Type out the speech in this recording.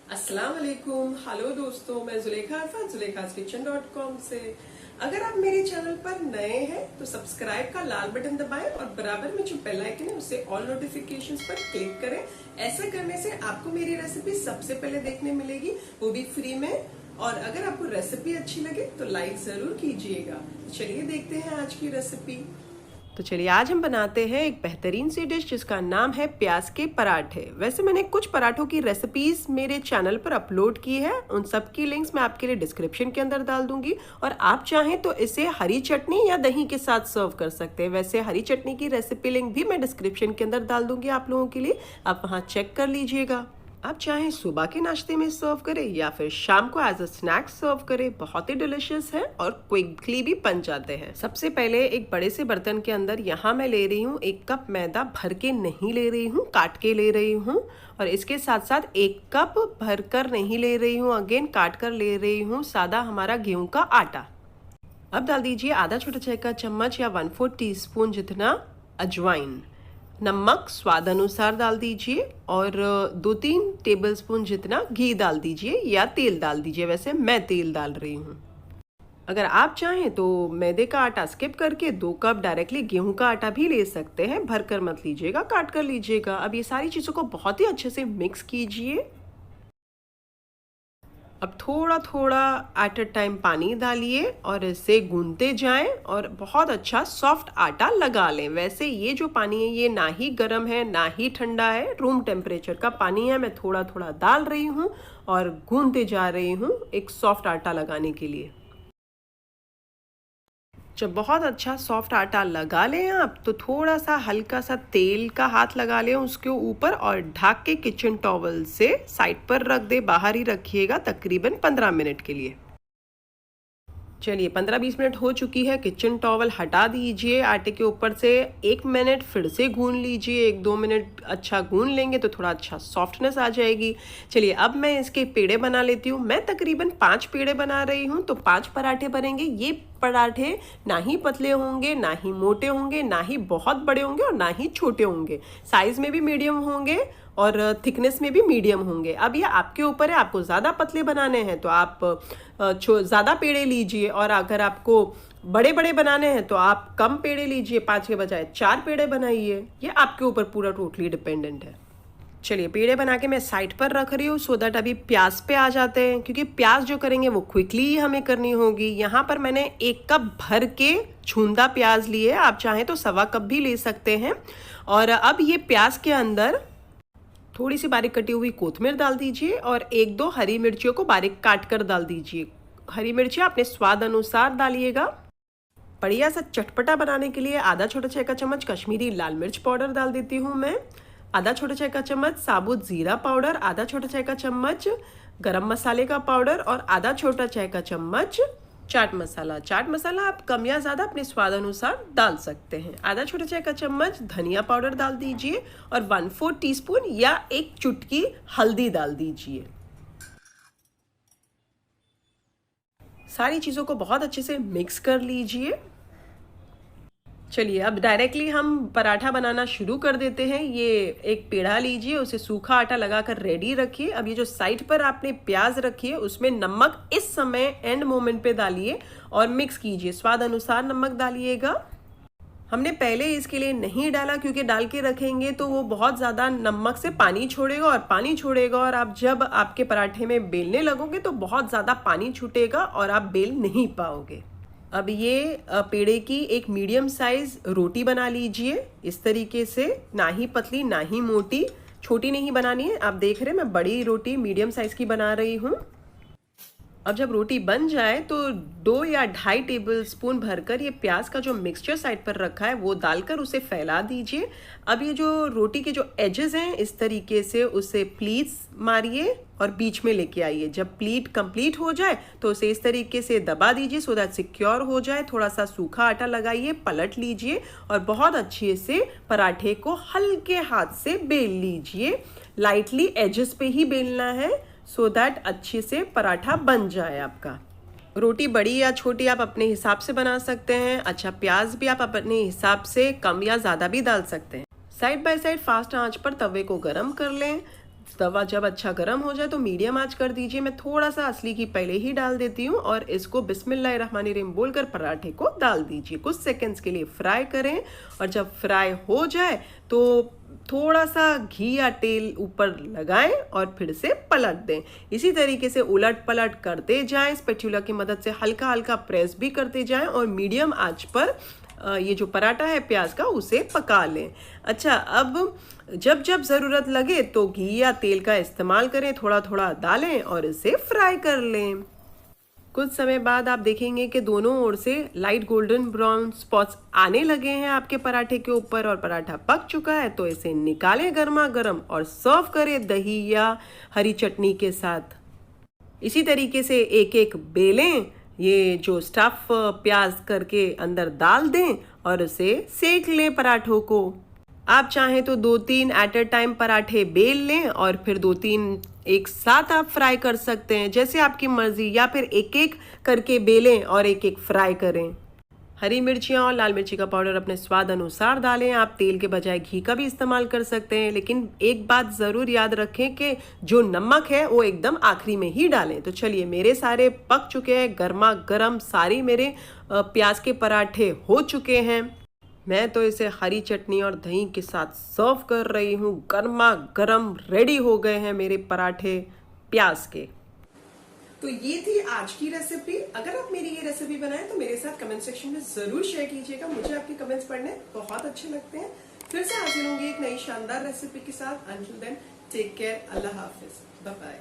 अस्सलाम वालेकुम। हेलो दोस्तों, मैं जुलेखा अरफत zulekhaskitchen.com से। अगर आप मेरे चैनल पर नए हैं तो सब्सक्राइब का लाल बटन दबाएं और बराबर में जो बेल आइकन है उसे ऑल नोटिफिकेशंस पर क्लिक करें। ऐसा करने से आपको मेरी रेसिपी सबसे पहले देखने मिलेगी, वो भी फ्री में। और अगर आपको रेसिपी अच्छी लगे तो लाइक जरूर कीजिएगा। चलिए देखते हैं आज की रेसिपी। तो चलिए आज हम बनाते हैं एक बेहतरीन सी डिश जिसका नाम है प्याज के पराठे। वैसे मैंने कुछ पराठों की रेसिपीज मेरे चैनल पर अपलोड की है, उन सब की लिंक्स मैं आपके लिए डिस्क्रिप्शन के अंदर डाल दूंगी। और आप चाहें तो इसे हरी चटनी या दही के साथ सर्व कर सकते हैं। वैसे हरी चटनी की रेसिपी लिंक भी मैं डिस्क्रिप्शन के अंदर डाल दूंगी आप लोगों के लिए, आप वहाँ चेक कर लीजिएगा। आप चाहें सुबह के नाश्ते में सर्व करें या फिर शाम को एज अ स्नैक सर्व करें, बहुत ही डिलिशियस है और क्विकली भी बन जाते हैं। सबसे पहले एक बड़े से बर्तन के अंदर यहाँ मैं ले रही हूँ 1 कप मैदा, भर के नहीं ले रही हूँ, काट के ले रही हूँ। और इसके साथ साथ 1 कप भर कर नहीं ले रही हूँ, अगेन काट कर ले रही हूँ सादा हमारा गेहूं का आटा। अब डाल दीजिए आधा छोटा चाय का चम्मच या 1/4 टीस्पून जितना अजवाइन। नमक स्वाद अनुसार डाल दीजिए और 2-3 टेबलस्पून जितना घी डाल दीजिए या तेल डाल दीजिए। वैसे मैं तेल डाल रही हूँ। अगर आप चाहें तो मैदे का आटा स्किप करके 2 कप डायरेक्टली गेहूं का आटा भी ले सकते हैं। भर कर मत लीजिएगा, काट कर लीजिएगा। अब ये सारी चीज़ों को बहुत ही अच्छे से मिक्स कीजिए। अब थोड़ा थोड़ा एट अ टाइम पानी डालिए और इसे गूंथते जाएं और बहुत अच्छा सॉफ्ट आटा लगा लें। वैसे ये जो पानी है ये ना ही गर्म है ना ही ठंडा है, रूम टेम्परेचर का पानी है। मैं थोड़ा थोड़ा डाल रही हूँ और गूंथते जा रही हूँ एक सॉफ्ट आटा लगाने के लिए। जब बहुत अच्छा सॉफ्ट आटा लगा लें आप तो थोड़ा सा हल्का सा तेल का हाथ लगा लें उसके ऊपर और ढक के किचन टॉवल से साइड पर रख दे, बाहर ही रखिएगा तकरीबन 15 मिनट के लिए। चलिए 15-20 मिनट हो चुकी है, किचन टॉवल हटा दीजिए। आटे के ऊपर से 1 मिनट फिर से गूंद लीजिए। 1-2 मिनट अच्छा गूंद लेंगे तो थोड़ा अच्छा सॉफ्टनेस आ जाएगी। चलिए अब मैं इसके पेड़े बना लेती हूँ। मैं तकरीबन 5 पेड़े बना रही हूँ, तो 5 पराठे बनेंगे। ये पराठे ना ही पतले होंगे ना ही मोटे होंगे, ना ही बहुत बड़े होंगे और ना ही छोटे होंगे। साइज में भी मीडियम होंगे और थिकनेस में भी मीडियम होंगे। अब ये आपके ऊपर है, आपको ज़्यादा पतले बनाने हैं तो आप ज़्यादा पेड़े लीजिए, और अगर आपको बड़े बड़े बनाने हैं तो आप कम पेड़े लीजिए, 5 के बजाय 4 पेड़े बनाइए। ये आपके ऊपर पूरा टोटली डिपेंडेंट है। चलिए पेड़े बना के मैं साइड पर रख रही हूँ, सो दैट अभी प्याज पे आ जाते हैं, क्योंकि प्याज जो करेंगे वो क्विकली ही हमें करनी होगी। यहाँ पर मैंने 1 कप भर के छूंदा प्याज लिए, आप चाहें तो 1/4 कप भी ले सकते हैं। और अब ये प्याज के अंदर थोड़ी सी बारीक कटी हुई कोथमीर डाल दीजिए और 1-2 हरी मिर्चियों को बारीक काट कर डाल दीजिए। हरी मिर्चियाँ अपने स्वाद अनुसार डालिएगा। बढ़िया सा चटपटा बनाने के लिए आधा छोटा चाय का चम्मच कश्मीरी लाल मिर्च पाउडर डाल देती हूँ मैं, आधा छोटा चाय का चम्मच साबुत जीरा पाउडर, आधा छोटा चाय का चम्मच गरम मसाले का पाउडर और आधा छोटा चाय का चम्मच चाट मसाला। चाट मसाला आप कम या ज़्यादा अपने स्वाद अनुसार डाल सकते हैं। आधा छोटा चाय का चम्मच धनिया पाउडर डाल दीजिए और 1/4 टीस्पून या 1 चुटकी हल्दी डाल दीजिए। सारी चीज़ों को बहुत अच्छे से मिक्स कर लीजिए। चलिए अब डायरेक्टली हम पराठा बनाना शुरू कर देते हैं। ये एक पेड़ा लीजिए, उसे सूखा आटा लगाकर रेडी रखिए। अब ये जो साइड पर आपने प्याज रखी है उसमें नमक इस समय एंड मोमेंट पे डालिए और मिक्स कीजिए। स्वाद अनुसार नमक डालिएगा। हमने पहले इसके लिए नहीं डाला क्योंकि डाल के रखेंगे तो वो बहुत ज़्यादा नमक से पानी छोड़ेगा और पानी छोड़ेगा, और आप जब आपके पराठे में बेलने लगोगे तो बहुत ज़्यादा पानी छूटेगा और आप बेल नहीं पाओगे। अब ये पेड़े की एक मीडियम साइज रोटी बना लीजिए इस तरीके से, ना ही पतली ना ही मोटी, छोटी नहीं बनानी है। आप देख रहे हैं मैं बड़ी रोटी मीडियम साइज की बना रही हूँ। अब जब रोटी बन जाए तो 2 या 2.5 टेबलस्पून भरकर ये प्याज का जो मिक्सचर साइड पर रखा है वो डालकर उसे फैला दीजिए। अब ये जो रोटी के जो एजेस हैं इस तरीके से उसे प्लीट्स मारिए और बीच में लेके आइए। जब प्लीट कंप्लीट हो जाए तो उसे इस तरीके से दबा दीजिए सो दैट सिक्योर हो जाए। थोड़ा सा सूखा आटा लगाइए, पलट लीजिए और बहुत अच्छे से पराठे को हल्के हाथ से बेल लीजिए। लाइटली एजेस पे ही बेलना है सो दैट अच्छे से पराठा बन जाए आपका। रोटी बड़ी या छोटी आप अपने हिसाब से बना सकते हैं। अच्छा प्याज भी आप अपने हिसाब से कम या ज़्यादा भी डाल सकते हैं। साइड बाय साइड फास्ट आंच पर तवे को गरम कर लें। तवा जब अच्छा गर्म हो जाए तो मीडियम आंच कर दीजिए। मैं थोड़ा सा असली घी पहले ही डाल देती हूँ और इसको बिस्मिल्लाहिर्रहमानिर्रहीम बोलकर पराठे को डाल दीजिए। कुछ सेकंड्स के लिए फ्राई करें और जब फ्राई हो जाए तो थोड़ा सा घी या तेल ऊपर लगाएं और फिर से पलट दें। इसी तरीके से उलट पलट करते जाएं, स्पैचुला की मदद से हल्का हल्का प्रेस भी करते जाएं और मीडियम आंच पर ये जो पराठा है प्याज का उसे पका लें। अच्छा, अब जब जब ज़रूरत लगे तो घी या तेल का इस्तेमाल करें, थोड़ा थोड़ा डालें और इसे फ्राई कर लें। कुछ समय बाद आप देखेंगे कि दोनों ओर से लाइट गोल्डन ब्राउन स्पॉट्स आने लगे हैं आपके पराठे के ऊपर और पराठा पक चुका है। तो इसे निकालें गर्मा गर्म और सर्व करें दही या हरी चटनी के साथ। इसी तरीके से एक एक बेलें, ये जो स्टफ प्याज करके अंदर डाल दें और उसे सेक लें पराठों को। आप चाहें तो 2-3 एट अ टाइम पराठे बेल लें और फिर 2-3 एक साथ आप फ्राई कर सकते हैं, जैसे आपकी मर्जी, या फिर एक एक करके बेलें और एक एक फ्राई करें। हरी मिर्चियाँ और लाल मिर्ची का पाउडर अपने स्वाद अनुसार डालें। आप तेल के बजाय घी का भी इस्तेमाल कर सकते हैं, लेकिन एक बात ज़रूर याद रखें कि जो नमक है वो एकदम आखिरी में ही डालें। तो चलिए, मेरे सारे पक चुके हैं, गर्मा गर्म सारी मेरे प्याज के पराठे हो चुके हैं। मैं तो इसे हरी चटनी और दही के साथ सर्व कर रही हूँ। गर्मा गर्म रेडी हो गए हैं मेरे पराठे प्याज के। तो ये थी आज की रेसिपी। अगर आप मेरी ये रेसिपी बनाएं तो मेरे साथ कमेंट सेक्शन में जरूर शेयर कीजिएगा। मुझे आपके कमेंट्स पढ़ने बहुत अच्छे लगते हैं। फिर से हाजिर होंगी एक नई शानदार रेसिपी के साथ। अंटिल देन, टेक केयर, अल्लाह हाफिज, बाय बाय।